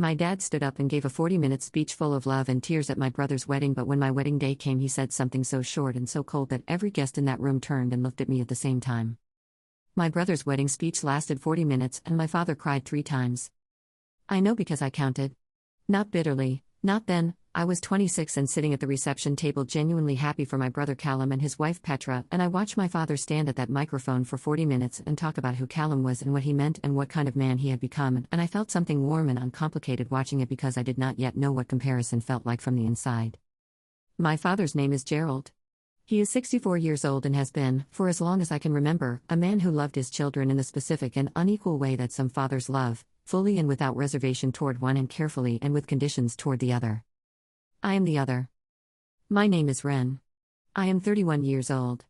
My dad stood up and gave a 40-minute speech full of love and tears at my brother's wedding, but when my wedding day came, he said something so short and so cold that every guest in that room turned and looked at me at the same time. My brother's wedding speech lasted 40 minutes, and my father cried 3 times. I know because I counted. Not bitterly, not then. I was 26 and sitting at the reception table genuinely happy for my brother Callum and his wife Petra, and I watched my father stand at that microphone for 40 minutes and talk about who Callum was and what he meant and what kind of man he had become, and I felt something warm and uncomplicated watching it because I did not yet know what comparison felt like from the inside. My father's name is Gerald. He is 64 years old and has been, for as long as I can remember, a man who loved his children in the specific and unequal way that some fathers love, fully and without reservation toward one and carefully and with conditions toward the other. I am the other. My name is Ren. I am 31 years old.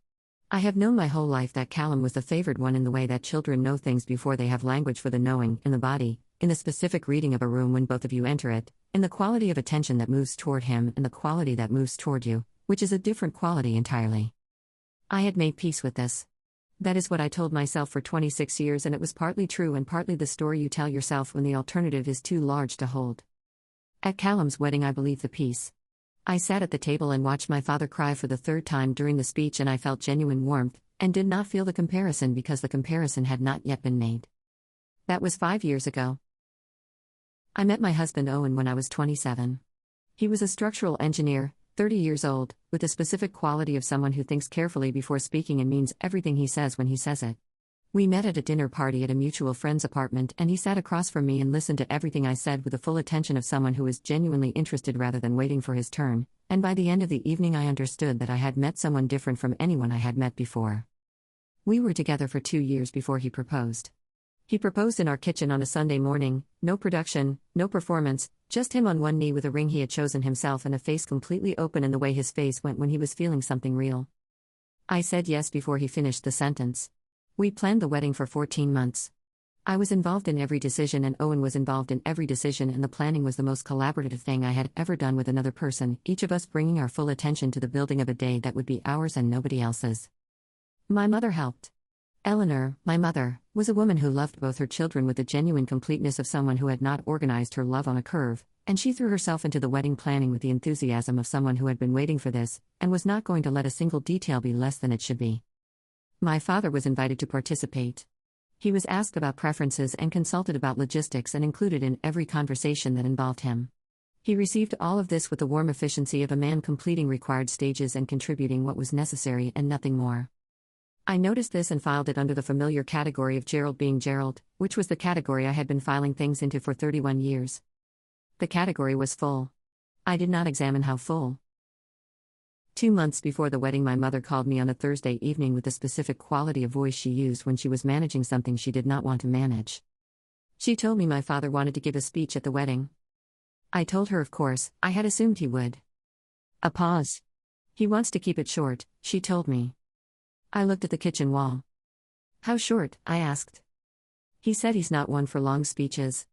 I have known my whole life that Callum was the favored one in the way that children know things before they have language for the knowing, in the body, in the specific reading of a room when both of you enter it, in the quality of attention that moves toward him and the quality that moves toward you, which is a different quality entirely. I had made peace with this. That is what I told myself for 26 years, and it was partly true and partly the story you tell yourself when the alternative is too large to hold. At Callum's wedding, I believed the peace. I sat at the table and watched my father cry for the 3rd time during the speech, and I felt genuine warmth, and did not feel the comparison because the comparison had not yet been made. That was 5 years ago. I met my husband Owen when I was 27. He was a structural engineer, 30 years old, with the specific quality of someone who thinks carefully before speaking and means everything he says when he says it. We met at a dinner party at a mutual friend's apartment, and he sat across from me and listened to everything I said with the full attention of someone who is genuinely interested rather than waiting for his turn, and by the end of the evening I understood that I had met someone different from anyone I had met before. We were together for 2 years before he proposed. He proposed in our kitchen on a Sunday morning, no production, no performance, just him on one knee with a ring he had chosen himself and a face completely open in the way his face went when he was feeling something real. I said yes before he finished the sentence. We planned the wedding for 14 months. I was involved in every decision and Owen was involved in every decision, and the planning was the most collaborative thing I had ever done with another person, each of us bringing our full attention to the building of a day that would be ours and nobody else's. My mother helped. Eleanor, my mother, was a woman who loved both her children with the genuine completeness of someone who had not organized her love on a curve, and she threw herself into the wedding planning with the enthusiasm of someone who had been waiting for this, and was not going to let a single detail be less than it should be. My father was invited to participate. He was asked about preferences and consulted about logistics and included in every conversation that involved him. He received all of this with the warm efficiency of a man completing required stages and contributing what was necessary and nothing more. I noticed this and filed it under the familiar category of Gerald being Gerald, which was the category I had been filing things into for 31 years. The category was full. I did not examine how full. 2 months before the wedding, my mother called me on a Thursday evening with the specific quality of voice she used when she was managing something she did not want to manage. She told me my father wanted to give a speech at the wedding. I told her, of course, I had assumed he would. A pause. He wants to keep it short, she told me. I looked at the kitchen wall. How short? I asked. He said he's not one for long speeches.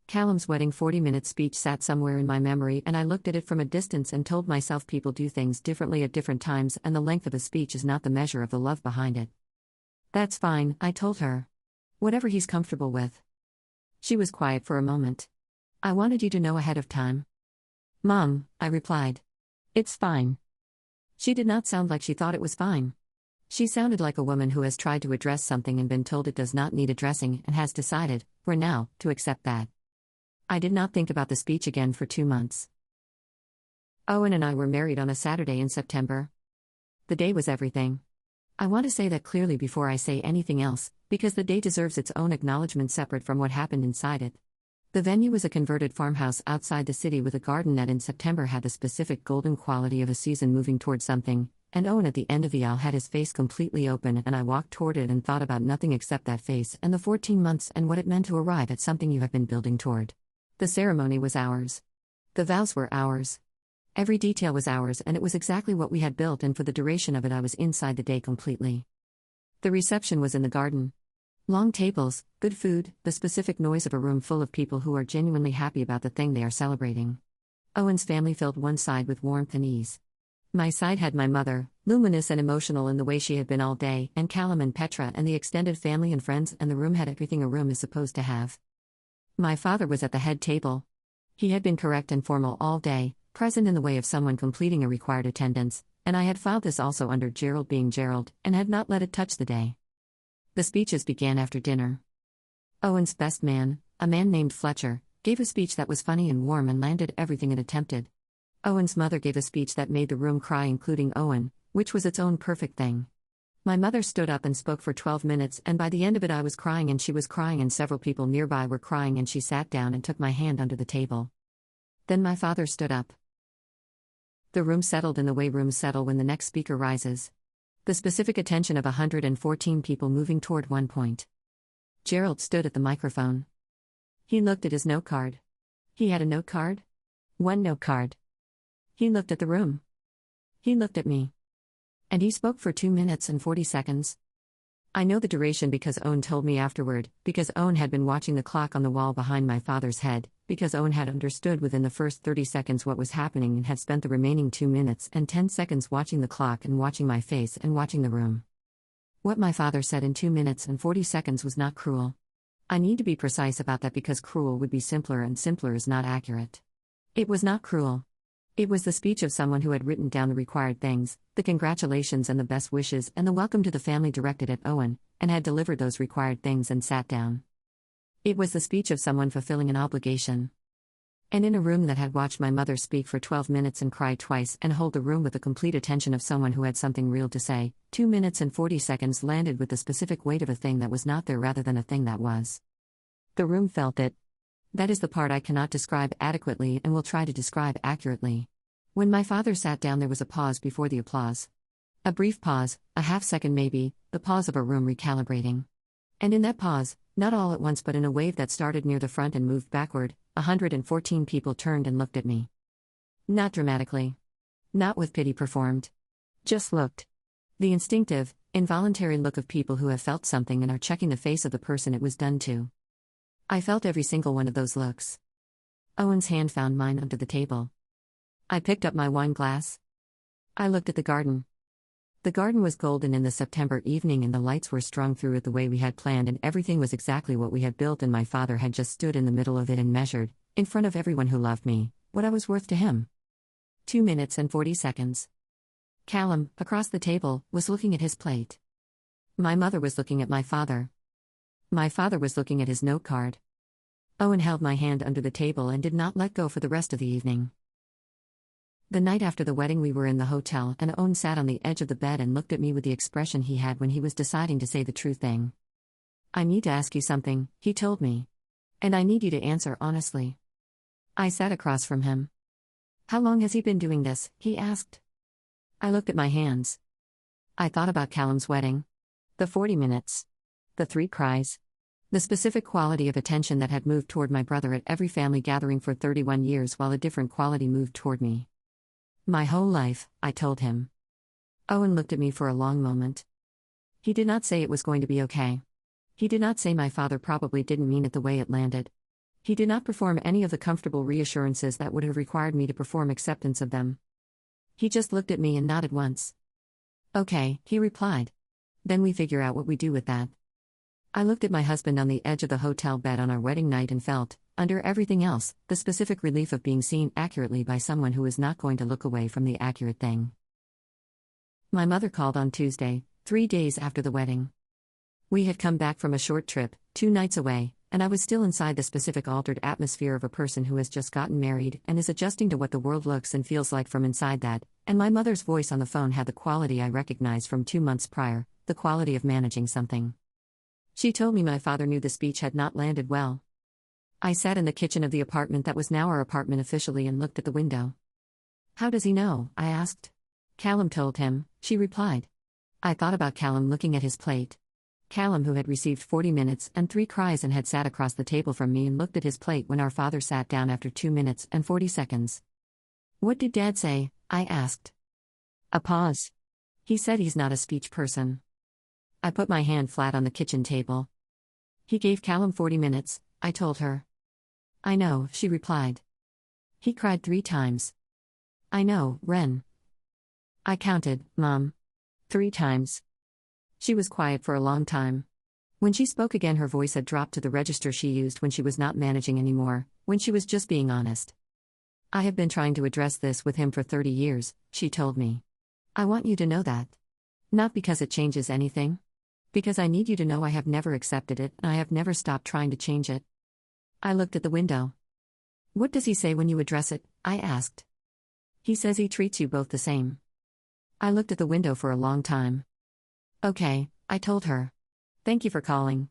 Callum's wedding 40-minute speech sat somewhere in my memory, and I looked at it from a distance and told myself people do things differently at different times, and the length of a speech is not the measure of the love behind it. That's fine, I told her. Whatever he's comfortable with. She was quiet for a moment. I wanted you to know ahead of time. Mom, I replied. It's fine. She did not sound like she thought it was fine. She sounded like a woman who has tried to address something and been told it does not need addressing and has decided, for now, to accept that. I did not think about the speech again for 2 months. Owen and I were married on a Saturday in September. The day was everything. I want to say that clearly before I say anything else, because the day deserves its own acknowledgement separate from what happened inside it. The venue was a converted farmhouse outside the city with a garden that in September had the specific golden quality of a season moving toward something, and Owen at the end of the aisle had his face completely open, and I walked toward it and thought about nothing except that face and the 14 months and what it meant to arrive at something you have been building toward. The ceremony was ours. The vows were ours. Every detail was ours, and it was exactly what we had built, and for the duration of it I was inside the day completely. The reception was in the garden. Long tables, good food, the specific noise of a room full of people who are genuinely happy about the thing they are celebrating. Owen's family filled one side with warmth and ease. My side had my mother, luminous and emotional in the way she had been all day, and Callum and Petra and the extended family and friends, and the room had everything a room is supposed to have. My father was at the head table. He had been correct and formal all day, present in the way of someone completing a required attendance, and I had filed this also under Gerald being Gerald, and had not let it touch the day. The speeches began after dinner. Owen's best man, a man named Fletcher, gave a speech that was funny and warm and landed everything it attempted. Owen's mother gave a speech that made the room cry, including Owen, which was its own perfect thing. My mother stood up and spoke for 12 minutes, and by the end of it I was crying and she was crying and several people nearby were crying, and she sat down and took my hand under the table. Then my father stood up. The room settled in the way rooms settle when the next speaker rises. The specific attention of 114 people moving toward one point. Gerald stood at the microphone. He looked at his note card. He had a note card? One note card. He looked at the room. He looked at me. And he spoke for 2 minutes and 40 seconds. I know the duration because Owen told me afterward, because Owen had been watching the clock on the wall behind my father's head, because Owen had understood within the first 30 seconds what was happening and had spent the remaining 2 minutes and 10 seconds watching the clock and watching my face and watching the room. What my father said in 2 minutes and 40 seconds was not cruel. I need to be precise about that because cruel would be simpler and simpler is not accurate. It was not cruel. It was the speech of someone who had written down the required things, the congratulations and the best wishes and the welcome to the family directed at Owen, and had delivered those required things and sat down. It was the speech of someone fulfilling an obligation. And in a room that had watched my mother speak for 12 minutes and cry twice and hold the room with the complete attention of someone who had something real to say, 2 minutes and 40 seconds landed with the specific weight of a thing that was not there rather than a thing that was. The room felt it. That is the part I cannot describe adequately and will try to describe accurately. When my father sat down, there was a pause before the applause. A brief pause, a half second maybe, the pause of a room recalibrating. And in that pause, not all at once but in a wave that started near the front and moved backward, 114 people turned and looked at me. Not dramatically. Not with pity performed. Just looked. The instinctive, involuntary look of people who have felt something and are checking the face of the person it was done to. I felt every single one of those looks. Owen's hand found mine under the table. I picked up my wine glass. I looked at the garden. The garden was golden in the September evening and the lights were strung through it the way we had planned and everything was exactly what we had built, and my father had just stood in the middle of it and measured, in front of everyone who loved me, what I was worth to him. 2 minutes and 40 seconds. Callum, across the table, was looking at his plate. My mother was looking at my father. My father was looking at his note card. Owen held my hand under the table and did not let go for the rest of the evening. The night after the wedding we were in the hotel and Owen sat on the edge of the bed and looked at me with the expression he had when he was deciding to say the true thing. I need to ask you something, he told me. And I need you to answer honestly. I sat across from him. How long has he been doing this? He asked. I looked at my hands. I thought about Callum's wedding. The 40 minutes. The 3 cries. The specific quality of attention that had moved toward my brother at every family gathering for 31 years while a different quality moved toward me. My whole life, I told him. Owen looked at me for a long moment. He did not say it was going to be okay. He did not say my father probably didn't mean it the way it landed. He did not perform any of the comfortable reassurances that would have required me to perform acceptance of them. He just looked at me and nodded once. Okay, he replied. Then we figure out what we do with that. I looked at my husband on the edge of the hotel bed on our wedding night and felt, under everything else, the specific relief of being seen accurately by someone who is not going to look away from the accurate thing. My mother called on Tuesday, 3 days after the wedding. We had come back from a short trip, 2 nights away, and I was still inside the specific altered atmosphere of a person who has just gotten married and is adjusting to what the world looks and feels like from inside that, and my mother's voice on the phone had the quality I recognized from 2 months prior, the quality of managing something. She told me my father knew the speech had not landed well. I sat in the kitchen of the apartment that was now our apartment officially and looked at the window. How does he know? I asked. Callum told him, she replied. I thought about Callum looking at his plate. Callum, who had received 40 minutes and 3 cries and had sat across the table from me and looked at his plate when our father sat down after 2 minutes and 40 seconds. What did Dad say? I asked. A pause. He said he's not a speech person. I put my hand flat on the kitchen table. He gave Callum 40 minutes, I told her. I know, she replied. He cried 3 times. I know, Ren. I counted, Mom. 3 times. She was quiet for a long time. When she spoke again, her voice had dropped to the register she used when she was not managing anymore, when she was just being honest. I have been trying to address this with him for 30 years, she told me. I want you to know that. Not because it changes anything. Because I need you to know I have never accepted it and I have never stopped trying to change it. I looked at the window. What does he say when you address it? I asked. He says he treats you both the same. I looked at the window for a long time. Okay, I told her. Thank you for calling.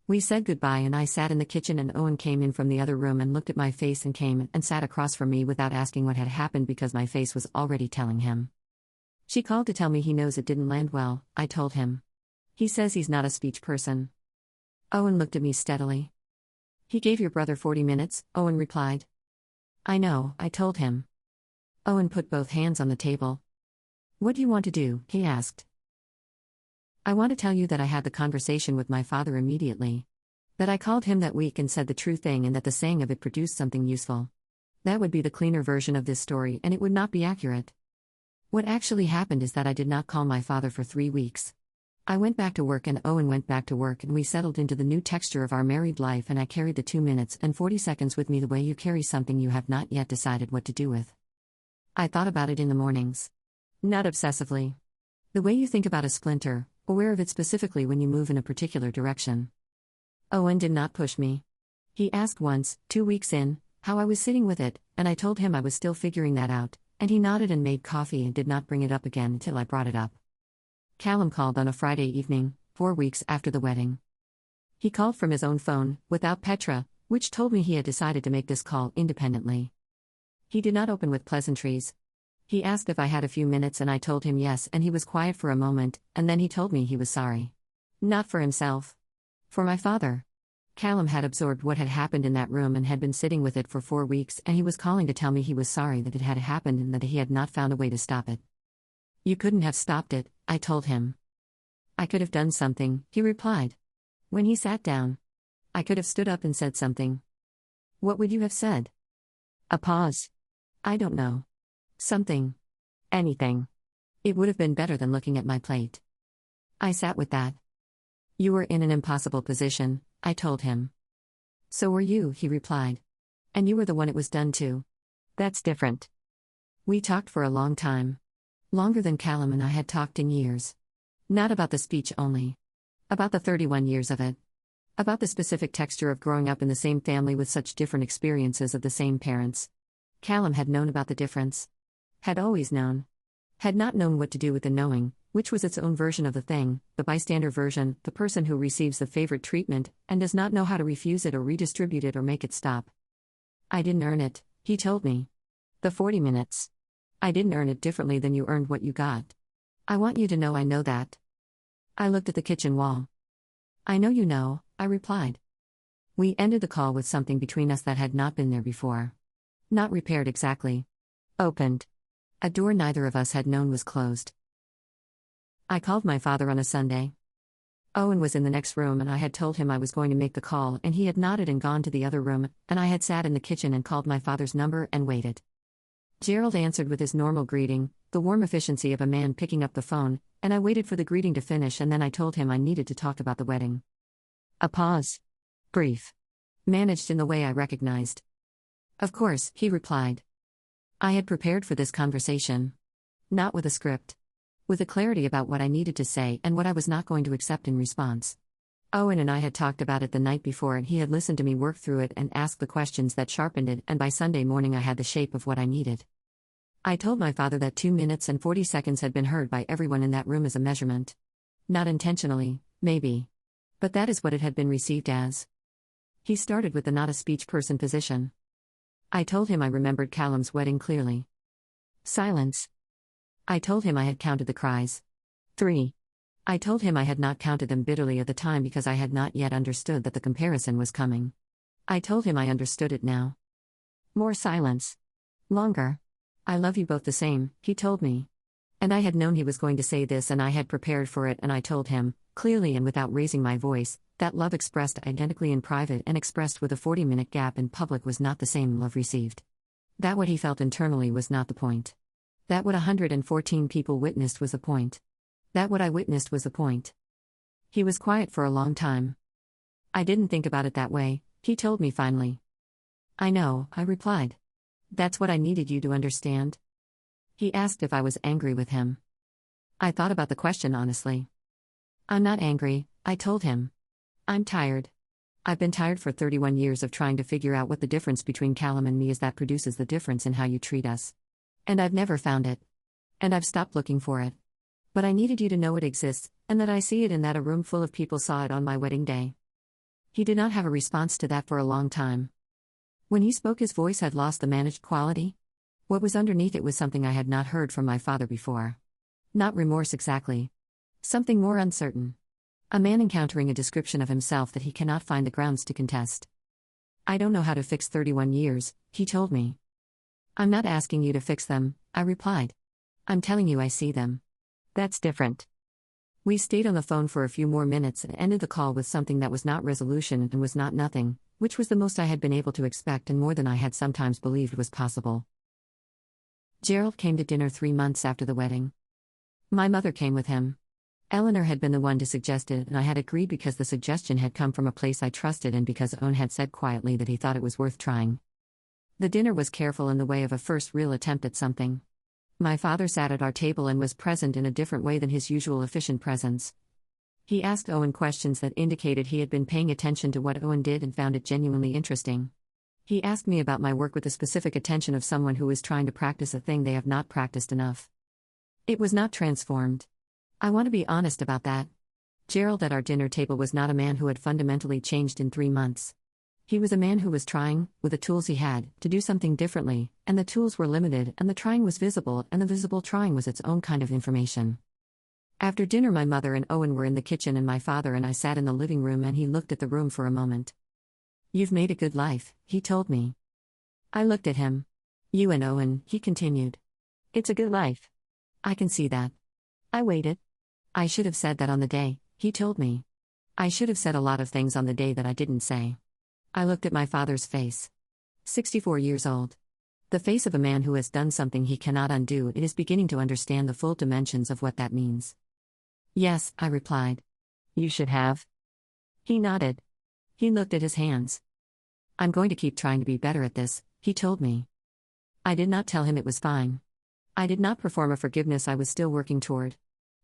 We said goodbye and I sat in the kitchen and Owen came in from the other room and looked at my face and came and sat across from me without asking what had happened because my face was already telling him. She called to tell me he knows it didn't land well, I told him. He says he's not a speech person. Owen looked at me steadily. He gave your brother 40 minutes, Owen replied. I know, I told him. Owen put both hands on the table. What do you want to do? He asked. I want to tell you that I had the conversation with my father immediately. That I called him that week and said the true thing and that the saying of it produced something useful. That would be the cleaner version of this story and it would not be accurate. What actually happened is that I did not call my father for 3 weeks. I went back to work and Owen went back to work and we settled into the new texture of our married life and I carried the 2 minutes and 40 seconds with me the way you carry something you have not yet decided what to do with. I thought about it in the mornings. Not obsessively. The way you think about a splinter, aware of it specifically when you move in a particular direction. Owen did not push me. He asked once, 2 weeks in, how I was sitting with it, and I told him I was still figuring that out, and he nodded and made coffee and did not bring it up again until I brought it up. Callum called on a Friday evening, 4 weeks after the wedding. He called from his own phone, without Petra, which told me he had decided to make this call independently. He did not open with pleasantries. He asked if I had a few minutes and I told him yes and he was quiet for a moment, and then he told me he was sorry. Not for himself. For my father. Callum had absorbed what had happened in that room and had been sitting with it for 4 weeks and he was calling to tell me he was sorry that it had happened and that he had not found a way to stop it. You couldn't have stopped it, I told him. I could have done something, he replied. When he sat down. I could have stood up and said something. What would you have said? A pause. I don't know. Something. Anything. It would have been better than looking at my plate. I sat with that. You were in an impossible position, I told him. So were you, he replied. And you were the one it was done to. That's different. We talked for a long time. Longer than Callum and I had talked in years. Not about the speech only. About the 31 years of it. About the specific texture of growing up in the same family with such different experiences of the same parents. Callum had known about the difference. Had always known. Had not known what to do with the knowing, which was its own version of the thing, the bystander version, the person who receives the favorite treatment, and does not know how to refuse it or redistribute it or make it stop. I didn't earn it, he told me. The 40 minutes. I didn't earn it differently than you earned what you got. I want you to know I know that. I looked at the kitchen wall. I know you know, I replied. We ended the call with something between us that had not been there before. Not repaired exactly. Opened. A door neither of us had known was closed. I called my father on a Sunday. Owen was in the next room and I had told him I was going to make the call and he had nodded and gone to the other room, and I had sat in the kitchen and called my father's number and waited. Gerald answered with his normal greeting, the warm efficiency of a man picking up the phone, and I waited for the greeting to finish and then I told him I needed to talk about the wedding. A pause. Brief. Managed in the way I recognized. Of course, he replied. I had prepared for this conversation. Not with a script. With a clarity about what I needed to say and what I was not going to accept in response. Owen and I had talked about it the night before and he had listened to me work through it and ask the questions that sharpened it, and by Sunday morning I had the shape of what I needed. I told my father that 2 minutes and 40 seconds had been heard by everyone in that room as a measurement. Not intentionally, maybe. But that is what it had been received as. He started with the not a speech person position. I told him I remembered Callum's wedding clearly. Silence. I told him I had counted the cries. 3. I told him I had not counted them bitterly at the time because I had not yet understood that the comparison was coming. I told him I understood it now. More silence. Longer. I love you both the same, he told me. And I had known he was going to say this and I had prepared for it, and I told him, clearly and without raising my voice, that love expressed identically in private and expressed with a 40-minute gap in public was not the same love received. That what he felt internally was not the point. That what 114 people witnessed was the point. That what I witnessed was the point. He was quiet for a long time. I didn't think about it that way, he told me finally. I know, I replied. That's what I needed you to understand. He asked if I was angry with him. I thought about the question honestly. I'm not angry, I told him. I'm tired. I've been tired for 31 years of trying to figure out what the difference between Callum and me is that produces the difference in how you treat us. And I've never found it. And I've stopped looking for it. But I needed you to know it exists, and that I see it and that a room full of people saw it on my wedding day. He did not have a response to that for a long time. When he spoke, his voice had lost the managed quality. What was underneath it was something I had not heard from my father before. Not remorse exactly. Something more uncertain. A man encountering a description of himself that he cannot find the grounds to contest. I don't know how to fix 31 years, he told me. I'm not asking you to fix them, I replied. I'm telling you I see them. That's different. We stayed on the phone for a few more minutes and ended the call with something that was not resolution and was not nothing, which was the most I had been able to expect and more than I had sometimes believed was possible. Gerald came to dinner 3 months after the wedding. My mother came with him. Eleanor had been the one to suggest it, and I had agreed because the suggestion had come from a place I trusted and because Owen had said quietly that he thought it was worth trying. The dinner was careful in the way of a first real attempt at something. My father sat at our table and was present in a different way than his usual efficient presence. He asked Owen questions that indicated he had been paying attention to what Owen did and found it genuinely interesting. He asked me about my work with the specific attention of someone who is trying to practice a thing they have not practiced enough. It was not transformed. I want to be honest about that. Gerald at our dinner table was not a man who had fundamentally changed in 3 months. He was a man who was trying, with the tools he had, to do something differently, and the tools were limited, and the trying was visible, and the visible trying was its own kind of information. After dinner, my mother and Owen were in the kitchen, and my father and I sat in the living room, and he looked at the room for a moment. You've made a good life, he told me. I looked at him. You and Owen, he continued. It's a good life. I can see that. I waited. I should have said that on the day, he told me. I should have said a lot of things on the day that I didn't say. I looked at my father's face. 64 years old. The face of a man who has done something he cannot undo. It is beginning to understand the full dimensions of what that means. Yes, I replied. You should have. He nodded. He looked at his hands. I'm going to keep trying to be better at this, he told me. I did not tell him it was fine. I did not perform a forgiveness I was still working toward.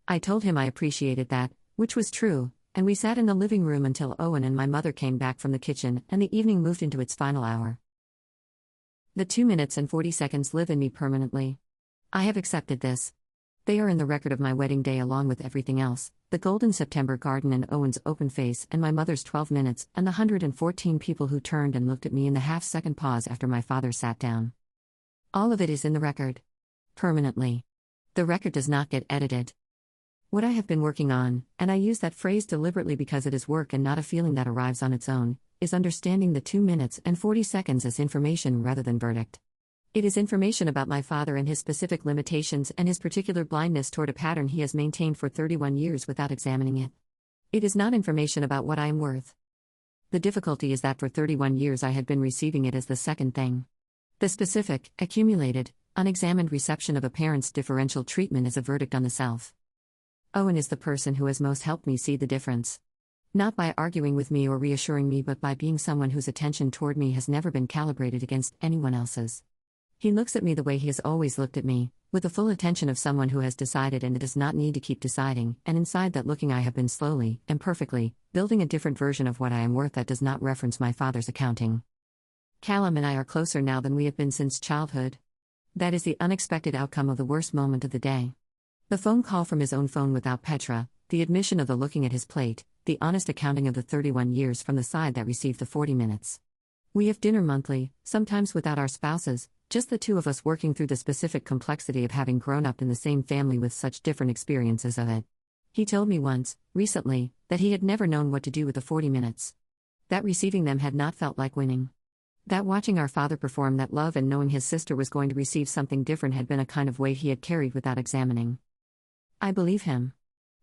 I told him I appreciated that, which was true, and we sat in the living room until Owen and my mother came back from the kitchen and the evening moved into its final hour. The 2 minutes and 40 seconds live in me permanently. I have accepted this. They are in the record of my wedding day along with everything else, the golden September garden and Owen's open face and my mother's 12 minutes and the 114 people who turned and looked at me in the half-second pause after my father sat down. All of it is in the record. Permanently. The record does not get edited. What I have been working on, and I use that phrase deliberately because it is work and not a feeling that arrives on its own, is understanding the 2 minutes and 40 seconds as information rather than verdict. It is information about my father and his specific limitations and his particular blindness toward a pattern he has maintained for 31 years without examining it. It is not information about what I am worth. The difficulty is that for 31 years I had been receiving it as the second thing. The specific, accumulated, unexamined reception of a parent's differential treatment is a verdict on the self. Owen is the person who has most helped me see the difference. Not by arguing with me or reassuring me, but by being someone whose attention toward me has never been calibrated against anyone else's. He looks at me the way he has always looked at me, with the full attention of someone who has decided and does not need to keep deciding, and inside that looking I have been slowly, and perfectly, building a different version of what I am worth that does not reference my father's accounting. Callum and I are closer now than we have been since childhood. That is the unexpected outcome of the worst moment of the day. The phone call from his own phone without Petra, the admission of the looking at his plate, the honest accounting of the 31 years from the side that received the 40 minutes. We have dinner monthly, sometimes without our spouses, just the two of us working through the specific complexity of having grown up in the same family with such different experiences of it. He told me once, recently, that he had never known what to do with the 40 minutes. That receiving them had not felt like winning. That watching our father perform that love and knowing his sister was going to receive something different had been a kind of weight he had carried without examining. I believe him.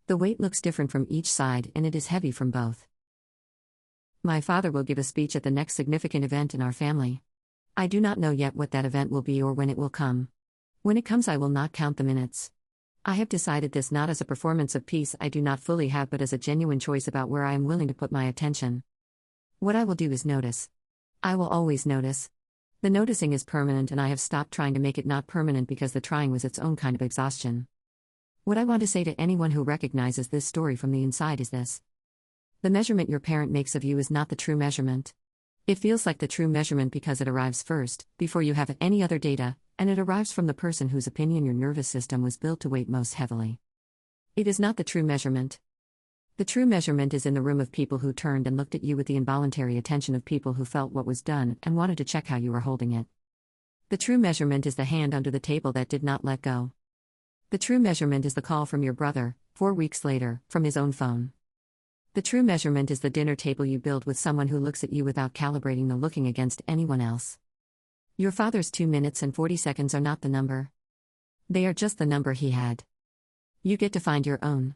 The weight looks different from each side and it is heavy from both. My father will give a speech at the next significant event in our family. I do not know yet what that event will be or when it will come. When it comes, I will not count the minutes. I have decided this not as a performance of peace I do not fully have, but as a genuine choice about where I am willing to put my attention. What I will do is notice. I will always notice. The noticing is permanent, and I have stopped trying to make it not permanent because the trying was its own kind of exhaustion. What I want to say to anyone who recognizes this story from the inside is this. The measurement your parent makes of you is not the true measurement. It feels like the true measurement because it arrives first, before you have any other data, and it arrives from the person whose opinion your nervous system was built to weight most heavily. It is not the true measurement. The true measurement is in the room of people who turned and looked at you with the involuntary attention of people who felt what was done and wanted to check how you were holding it. The true measurement is the hand under the table that did not let go. The true measurement is the call from your brother, 4 weeks later, from his own phone. The true measurement is the dinner table you build with someone who looks at you without calibrating the looking against anyone else. Your father's 2 minutes and 40 seconds are not the number. They are just the number he had. You get to find your own.